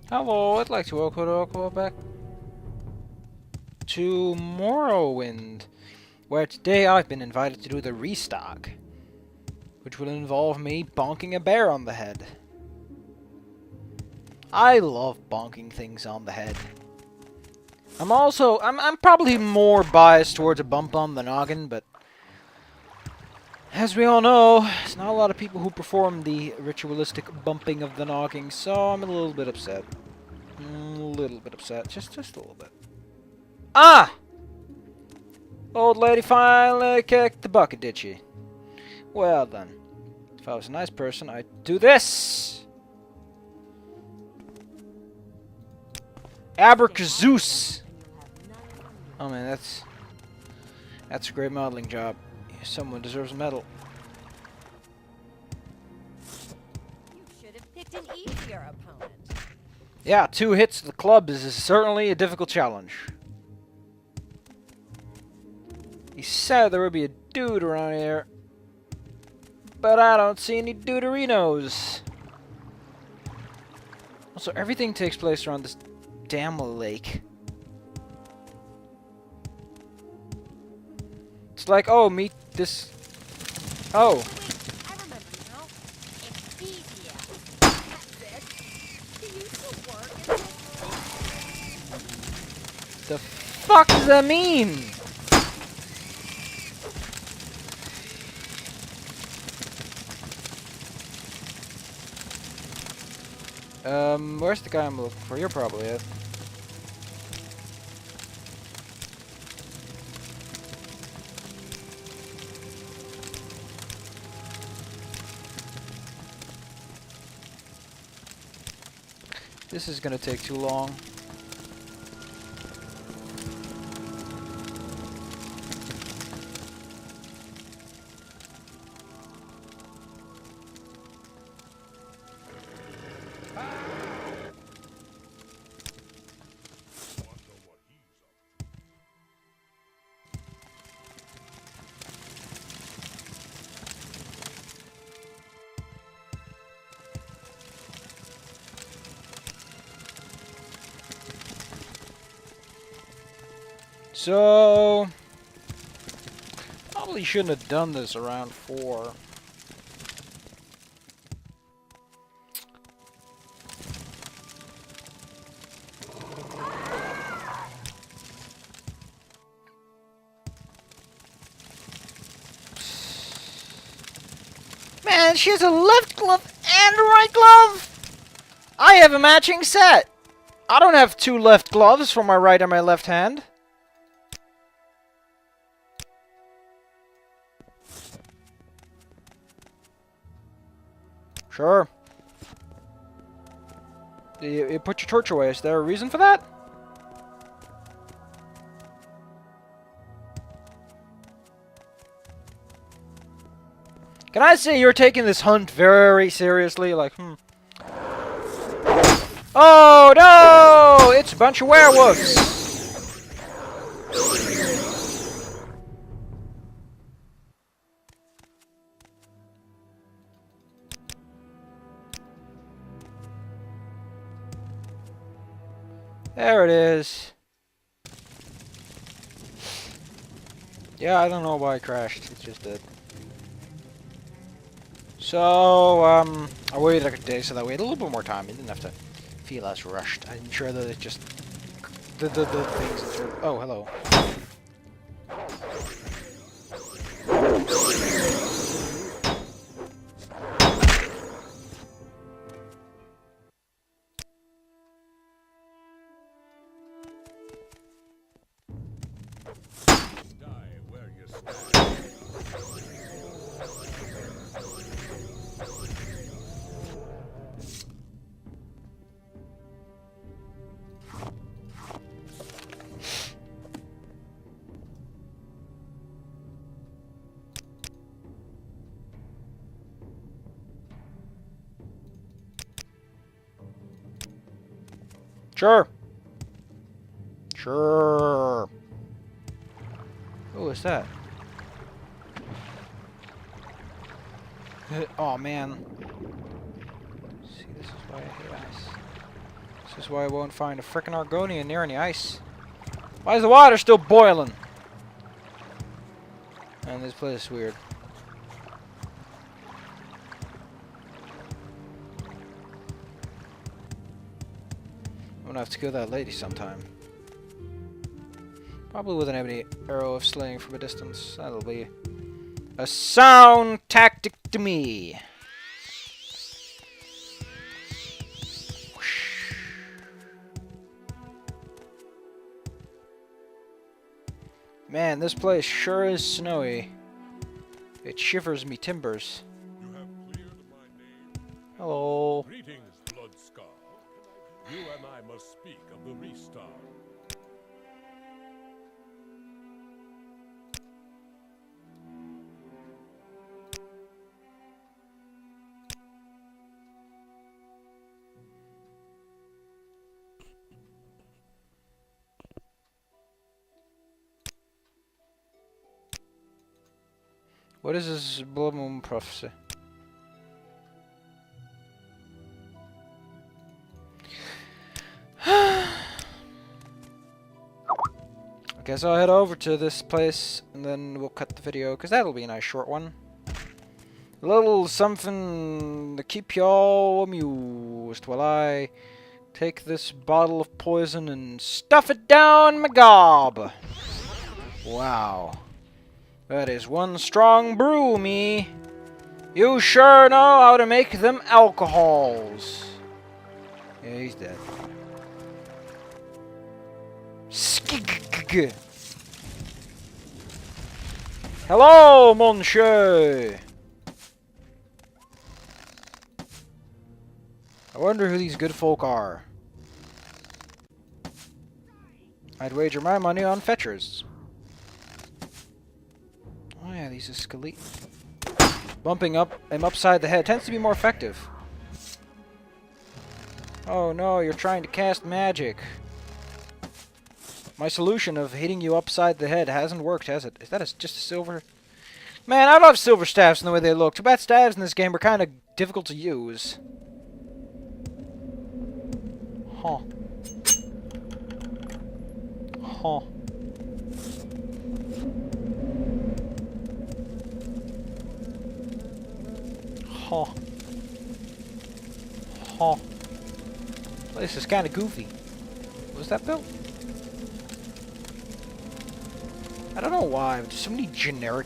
Hello, I'd like to welcome back to Morrowind, where today I've been invited to do the restock, which will involve me bonking a bear on the head. I love bonking things on the head. I'm probably more biased towards a bump on the noggin, but as we all know, there's not a lot of people who perform the ritualistic bumping of the noggin, so I'm a little bit upset. Just a little bit. Ah! Old lady finally kicked the bucket, did she? Well then. If I was a nice person, I'd do this! Abracazooce! Oh man, that's a great modeling job. Someone deserves a medal. You should have picked an easier opponent. Yeah, 2 hits to the club is certainly a difficult challenge. He said there would be a dude around here, but I don't see any duderinos. Also, everything takes place around this damn lake. It's like, oh, meet this... Oh. Wait, I remember now. It's easier. That's it. Do you still work in this? The fuck does that mean? Where's the guy I'm looking for? You're probably it. This is gonna take too long. So, probably shouldn't have done this around 4. Man, she has a left glove and a right glove! I have a matching set! I don't have 2 left gloves for my right and my left hand. Sure. You put your torch away. Is there a reason for that? Can I say you're taking this hunt very seriously? Like, Oh no! It's a bunch of werewolves! There it is. Yeah, I don't know why it crashed. It just did. So, I waited like a day so that we had a little bit more time. I didn't have to feel as rushed. I'm sure that it just... The things that are... Oh, hello. Sure. Sure. Who is that? Oh man. See, this is why I hate ice. This is why I won't find a frickin' Argonian near any ice. Why is the water still boiling? And this place is weird. I'm gonna have to kill that lady sometime. Probably with an ebony arrow of slaying from a distance. That'll be a sound tactic to me. Whoosh. Man, this place sure is snowy. It shivers me timbers. You have cleared my name. Hello. Greetings, Bloodscar. You and I must speak of the restart. What is this blood moon prophecy? I guess I'll head over to this place and then we'll cut the video because that'll be a nice short one. A little something to keep y'all amused while I take this bottle of poison and stuff it down my gob. Wow. That is one strong brew, me. You sure know how to make them alcohols. Yeah, he's dead. Skig. Hello, monsieur. I wonder who these good folk are. I'd wager my money on fetchers. Oh yeah, these are skelett. Bumping up him upside the head tends to be more effective. Oh no, you're trying to cast magic. My solution of hitting you upside the head hasn't worked, has it? Is that just a silver? Man, I love silver staffs in the way they look. Too bad staves in this game are kind of difficult to use. Huh. Huh. Huh. Huh. This is kind of goofy. Was that built? I don't know why, but there's so many generic...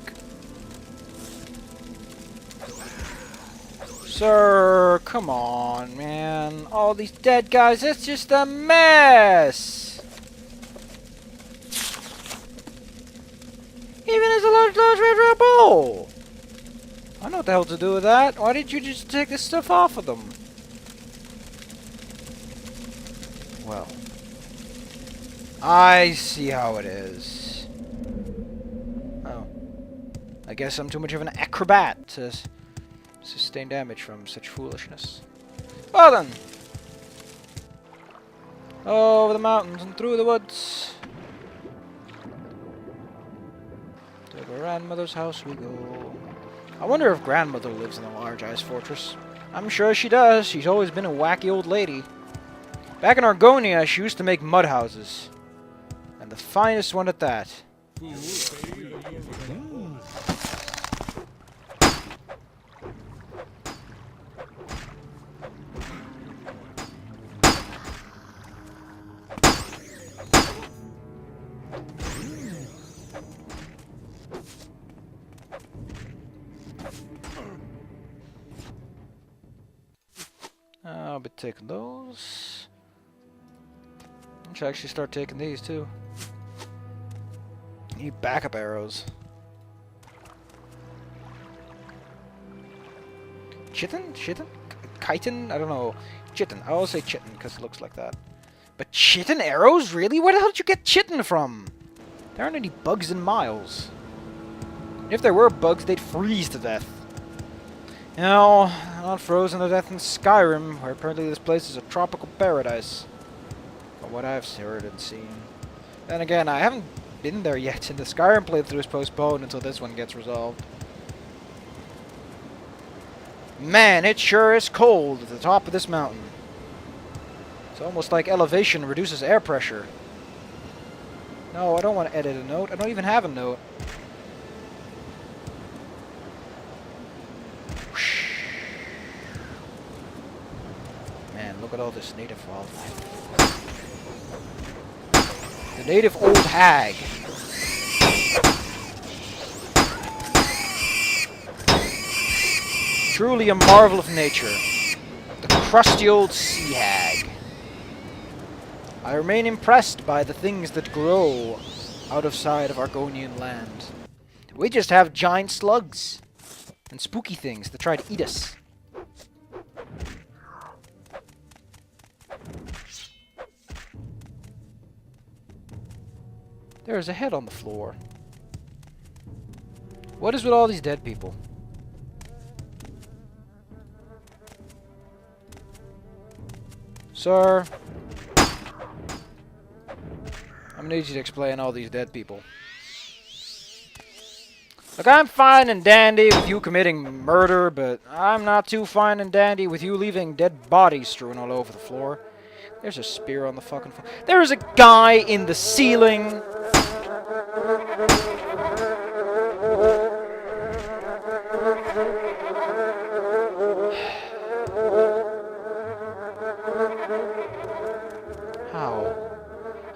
Sir, come on, man. All these dead guys, it's just a mess! Even as a large red bowl! I know what the hell to do with that. Why didn't you just take this stuff off of them? Well. I see how it is. Oh. I guess I'm too much of an acrobat to sustain damage from such foolishness. Well then. Over the mountains and through the woods. To grandmother's house we go. I wonder if grandmother lives in the large ice fortress. I'm sure she does. She's always been a wacky old lady. Back in Argonia, she used to make mud houses. And the finest one at that. I'll be taking those. I should actually start taking these too. Need backup arrows. Chitin? Chitin? Chitin? I don't know. Chitin. I always say chitin because it looks like that. But chitin arrows? Really? Where the hell did you get chitin from? There aren't any bugs in Miles. If there were bugs, they'd freeze to death. You know, not frozen to death in Skyrim, where apparently this place is a tropical paradise. From what I've heard and seen. Then again, I haven't been there yet, and the Skyrim playthrough is postponed until this one gets resolved. Man, it sure is cold at the top of this mountain. It's almost like elevation reduces air pressure. No, I don't want to edit a note. I don't even have a note. Man, look at all this native wildlife. The native old hag. Truly a marvel of nature. The crusty old sea hag. I remain impressed by the things that grow out of sight of Argonian land. We just have giant slugs and spooky things that try to eat us. There is a head on the floor. What is with all these dead people? Sir, I'm gonna need you to explain all these dead people. Look, I'm fine and dandy with you committing murder, but I'm not too fine and dandy with you leaving dead bodies strewn all over the floor. There's a spear on the fucking floor. There's a guy in the ceiling.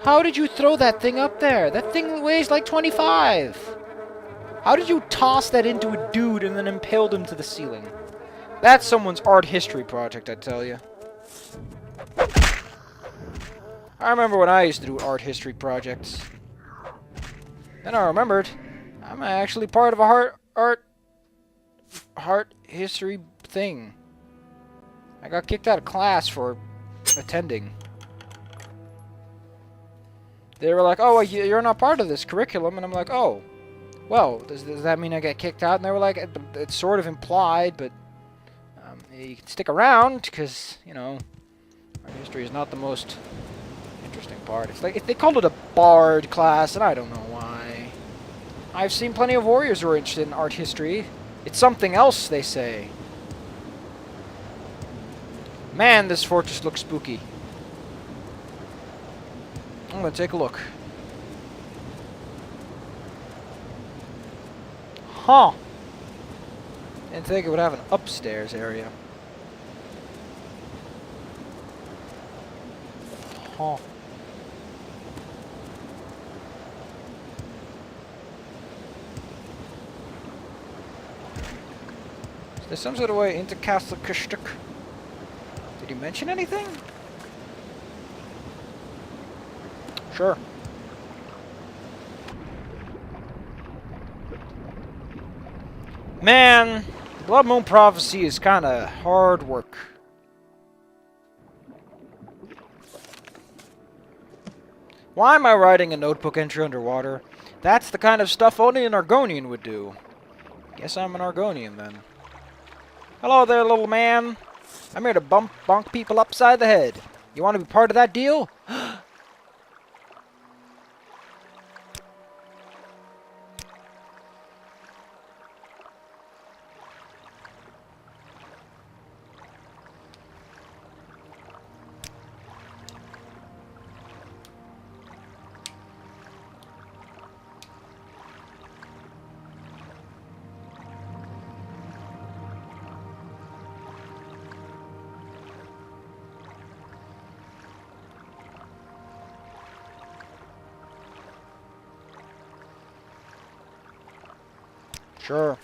How did you throw that thing up there? That thing weighs like 25. How did you toss that into a dude and then impaled him to the ceiling? That's someone's art history project, I tell you. I remember when I used to do art history projects. Then I remembered I'm actually part of a art history thing. I got kicked out of class for attending. They were like, oh, you're not part of this curriculum. And I'm like, oh, well, does that mean I get kicked out? And they were like, it's sort of implied, but you can stick around because, you know, art history is not the most interesting part. It's like, if they called it a bard class, and I don't know why. I've seen plenty of warriors who are interested in art history. It's something else, they say. Man, this fortress looks spooky. I'm gonna take a look. Huh. Didn't think it would have an upstairs area. Huh. Is there some sort of way into Castle Kustuk? Did he mention anything? Sure. Man, Blood Moon Prophecy is kind of hard work. Why am I writing a notebook entry underwater? That's the kind of stuff only an Argonian would do. Guess I'm an Argonian then. Hello there, little man. I'm here to bonk people upside the head. You want to be part of that deal? Sure.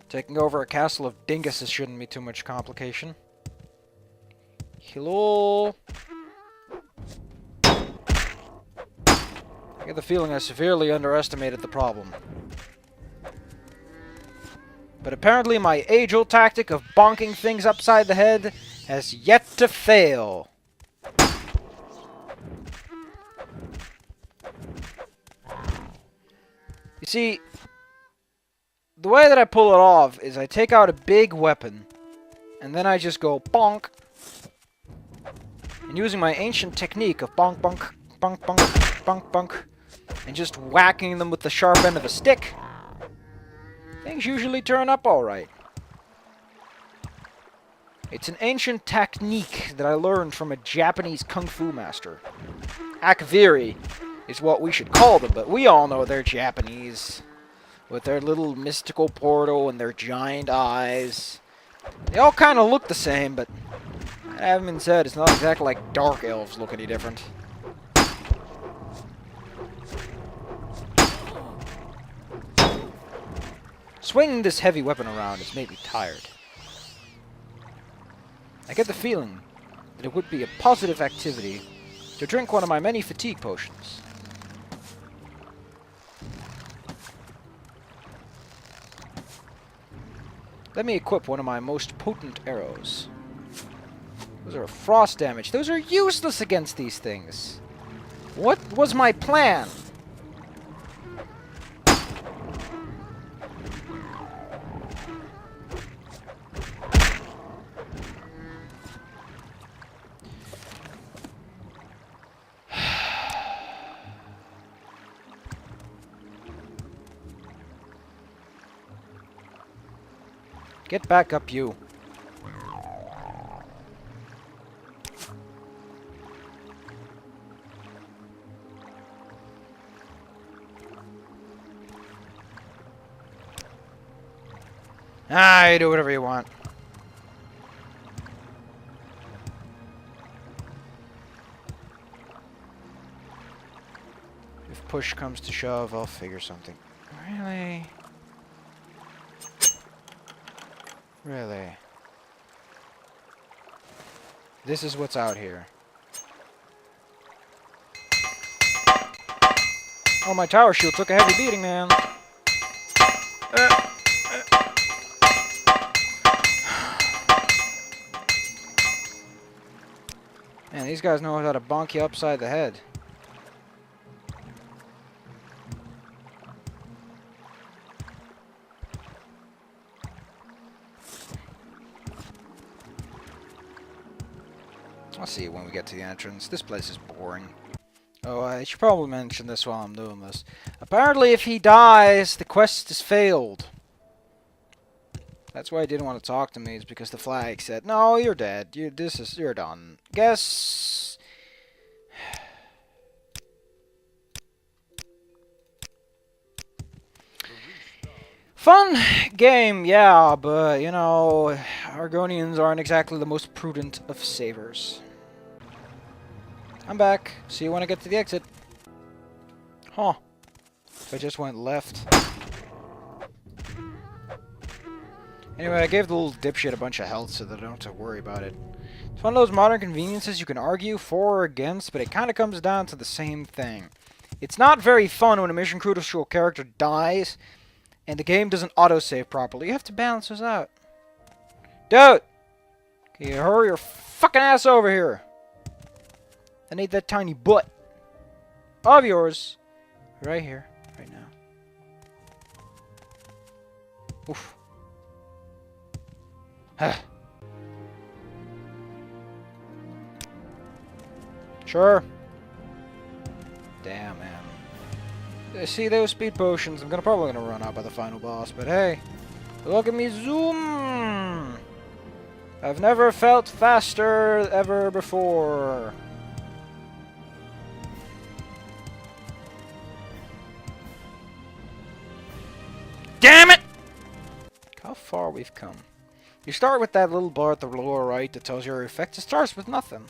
Taking over a castle of dinguses shouldn't be too much complication. Hello? I get the feeling I severely underestimated the problem. But apparently my age-old tactic of bonking things upside the head has yet to fail. You see, the way that I pull it off is I take out a big weapon, and then I just go bonk. And using my ancient technique of bonk, bonk, bonk, bonk, bonk, bonk, and just whacking them with the sharp end of a stick, things usually turn up alright. It's an ancient technique that I learned from a Japanese kung fu master. Akviri is what we should call them, but we all know they're Japanese. With their little mystical portal and their giant eyes. They all kind of look the same, but that having been said, it's not exactly like dark elves look any different. Swinging this heavy weapon around has made me tired. I get the feeling that it would be a positive activity to drink one of my many fatigue potions. Let me equip one of my most potent arrows. Those are frost damage. Those are useless against these things. What was my plan? Get back up, you. Ah, you do whatever you want. If push comes to shove, I'll figure something. Really? Really? This is what's out here. Oh, my tower shield took a heavy beating, man. Man, these guys know how to bonk you upside the head. I'll see you when we get to the entrance. This place is boring. Oh, I should probably mention this while I'm doing this. Apparently, if he dies, the quest is failed. That's why he didn't want to talk to me, is because the flag said, "No, you're dead. You're done." Guess. Fun game, yeah, but you know, Argonians aren't exactly the most prudent of savers. I'm back. See you when I get to the exit. Huh. If I just went left. Anyway, I gave the little dipshit a bunch of health so that I don't have to worry about it. It's one of those modern conveniences you can argue for or against, but it kind of comes down to the same thing. It's not very fun when a mission crucial character dies and the game doesn't autosave properly. You have to balance those out. Dude! Can you hurry your fucking ass over here? I need that tiny butt of yours right here, right now. Oof. Sure. Damn, man. See those speed potions? I'm probably gonna run out by the final boss, but hey, look at me zoom! I've never felt faster ever before. Damn it! How far we've come. You start with that little bar at the lower right that tells you your effects. It starts with nothing.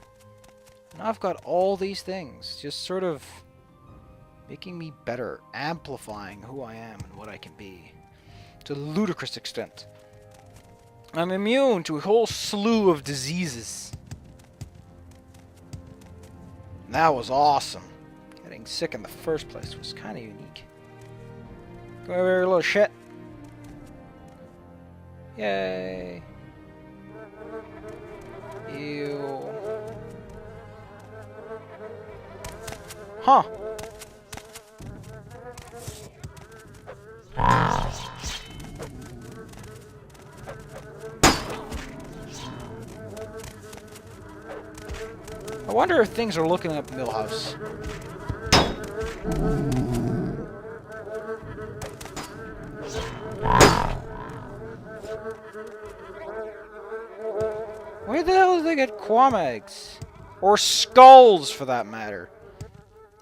And I've got all these things, just sort of making me better, amplifying who I am and what I can be. To a ludicrous extent. I'm immune to a whole slew of diseases. And that was awesome. Getting sick in the first place was kind of unique. Come over here, little shit. Yay. Ew. Huh. I wonder if things are looking up Millhouse. Where the hell did they get quam eggs? Or skulls, for that matter.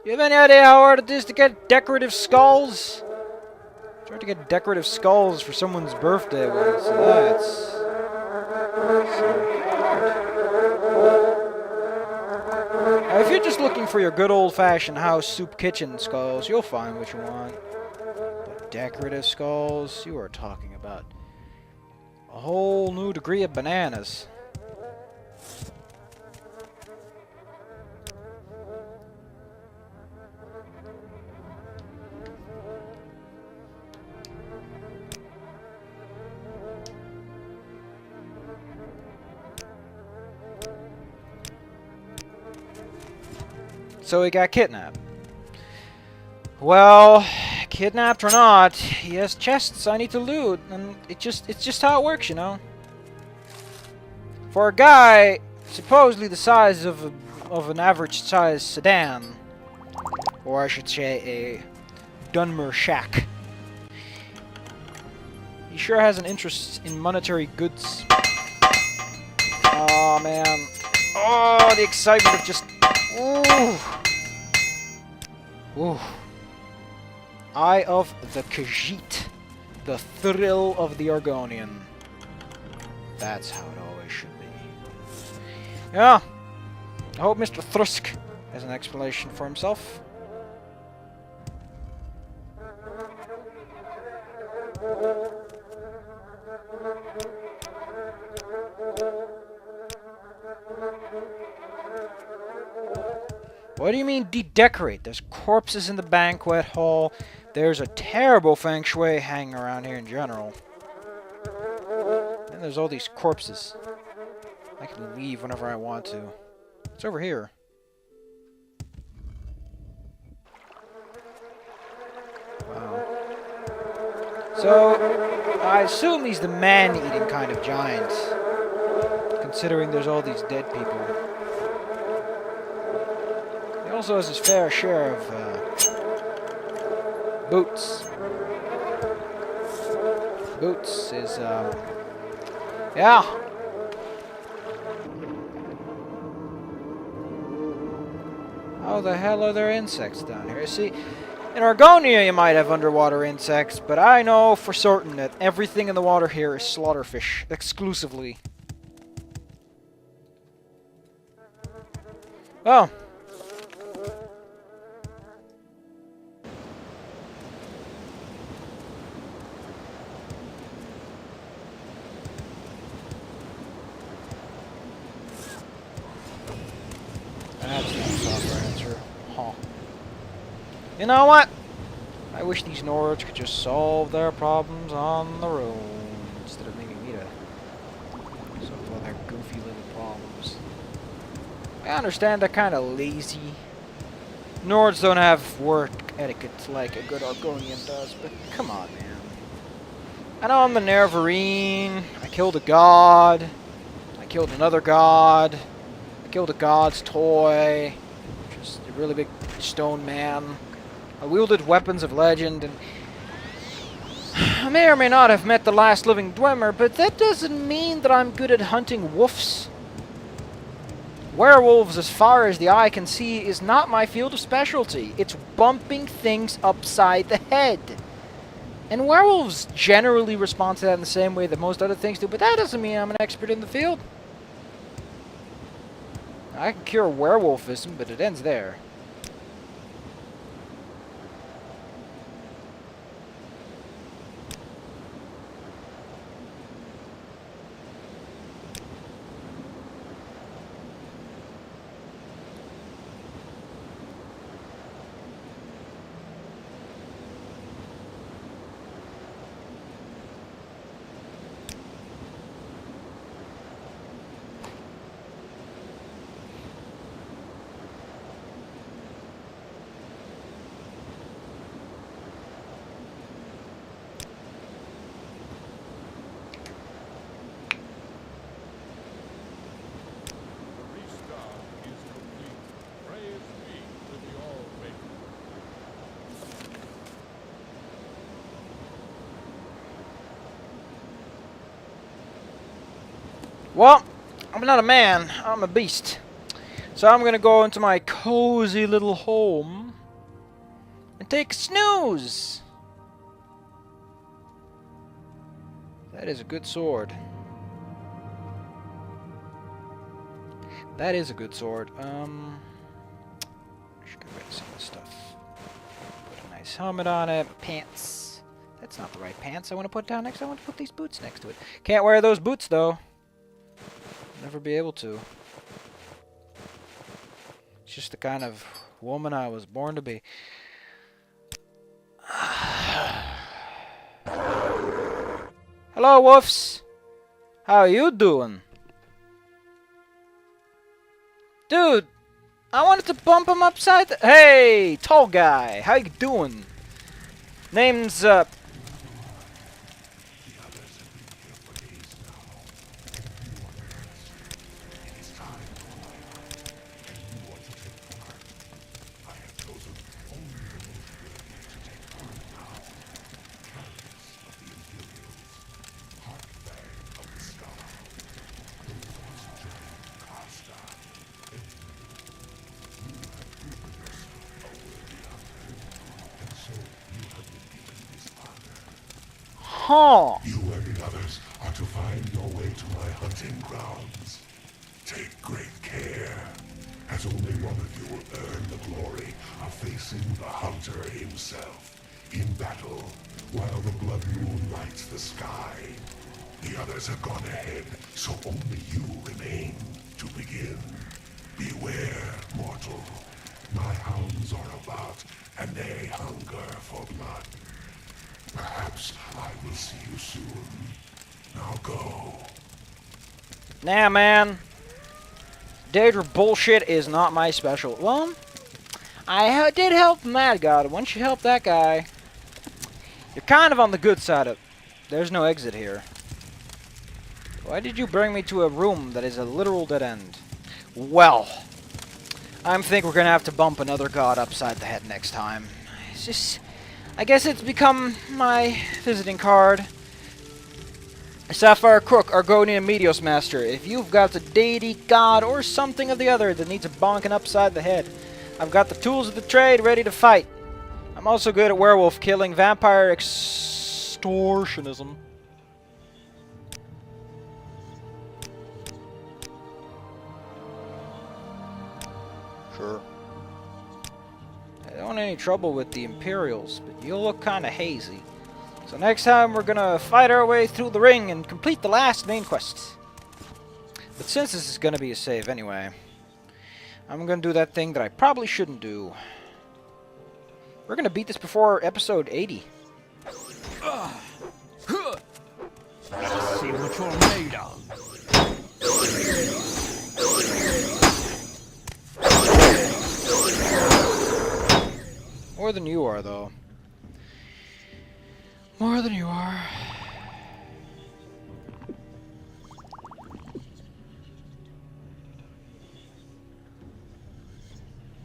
You have any idea how hard it is to get decorative skulls? I tried to get decorative skulls for someone's birthday once, and that's... Now, if you're just looking for your good old-fashioned house soup kitchen skulls, you'll find what you want. But decorative skulls, you are talking about a whole new degree of bananas. So he got kidnapped. Well, kidnapped or not, he has chests I need to loot, and it's just how it works, you know. For a guy supposedly the size of an average-sized sedan, or I should say a Dunmer shack, he sure has an interest in monetary goods. Oh man, oh the excitement of just. Ooh. Ooh. Eye of the Khajiit. The thrill of the Argonian. That's how it always should be. Yeah. I hope Mr. Thrusk has an explanation for himself. What do you mean de-decorate? There's corpses in the banquet hall. There's a terrible feng shui hanging around here in general. And there's all these corpses. I can leave whenever I want to. It's over here. Wow. So, I assume he's the man-eating kind of giant. Considering there's all these dead people. He also has his fair share of boots. Boots is, yeah. How the hell are there insects down here? See, in Argonia you might have underwater insects, but I know for certain that everything in the water here is slaughterfish, exclusively. Oh. That's not a proper answer. Huh. You know what? I wish these Nords could just solve their problems on their own instead of needing me to solve all their goofy little problems. I understand they're kind of lazy. Nords don't have work etiquette like a good Argonian does, but come on, man. I know I'm the Nerevarine. I killed a god. I killed another god. I killed a god's toy, which is a really big stone man. I wielded weapons of legend, and I may or may not have met the last living Dwemer, but that doesn't mean that I'm good at hunting wolves. Werewolves, as far as the eye can see, is not my field of specialty. It's bumping things upside the head. And werewolves generally respond to that in the same way that most other things do, but that doesn't mean I'm an expert in the field. I can cure werewolfism, but it ends there. The restart is complete. Praise be to the Almighty. Well, I'm I'm not a man, I'm a beast. So I'm gonna go into my cozy little home and take a snooze. That is a good sword. That is a good sword. Should get rid of some of this stuff. Put a nice helmet on it. Pants. That's not the right pants I want to put down next. I want to put these boots next to it. Can't wear those boots though. Never be able to. It's just the kind of woman I was born to be. Hello, wolves. How are you doing? Dude, I wanted to bump him upside the... Hey, tall guy. How you doing? Name's, Huh. You and the others are to find your way to my hunting grounds. Take great care, as only one of you will earn the glory of facing the hunter himself in battle while the blood moon lights the sky. The others have gone ahead, so only you remain to begin. Beware, mortal. My hounds are about, and they hunger for blood. Perhaps I will see you soon. Now go. Nah, man. Daedra bullshit is not my special. Well, I did help Mad God. Once you help that guy, you're kind of on the good side of... There's no exit here. Why did you bring me to a room that is a literal dead end? Well, I think we're gonna have to bump another god upside the head next time. It's just... I guess it's become my visiting card. Sapphire Crook, Argonian Meteos Master. If you've got a deity, god, or something of the other that needs a bonking upside the head, I've got the tools of the trade ready to fight. I'm also good at werewolf killing, vampire extortionism. Sure. I don't want any trouble with the Imperials, but you look kinda hazy. So next time we're gonna fight our way through the ring and complete the last main quest. But since this is gonna be a save anyway, I'm gonna do that thing that I probably shouldn't do. We're gonna beat this before episode 80. Let's see what you're made of. More than you are, though. More than you are.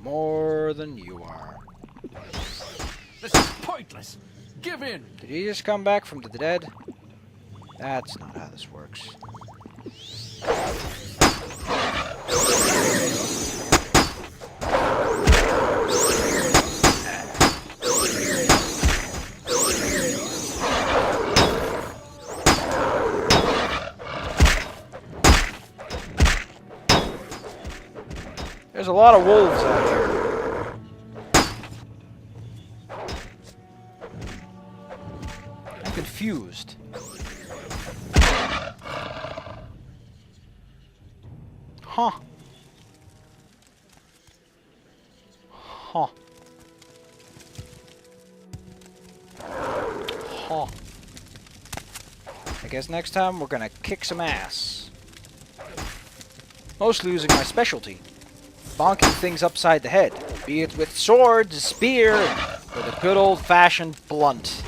More than you are. This is pointless. Give in. Did he just come back from the dead? That's not how this works. There's a lot of wolves out here. I'm confused. Huh. Huh. Huh. I guess next time we're gonna kick some ass. Mostly using my specialty. Bonking things upside the head, be it with sword, spear, or the good old-fashioned blunt.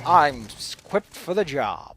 I'm equipped for the job.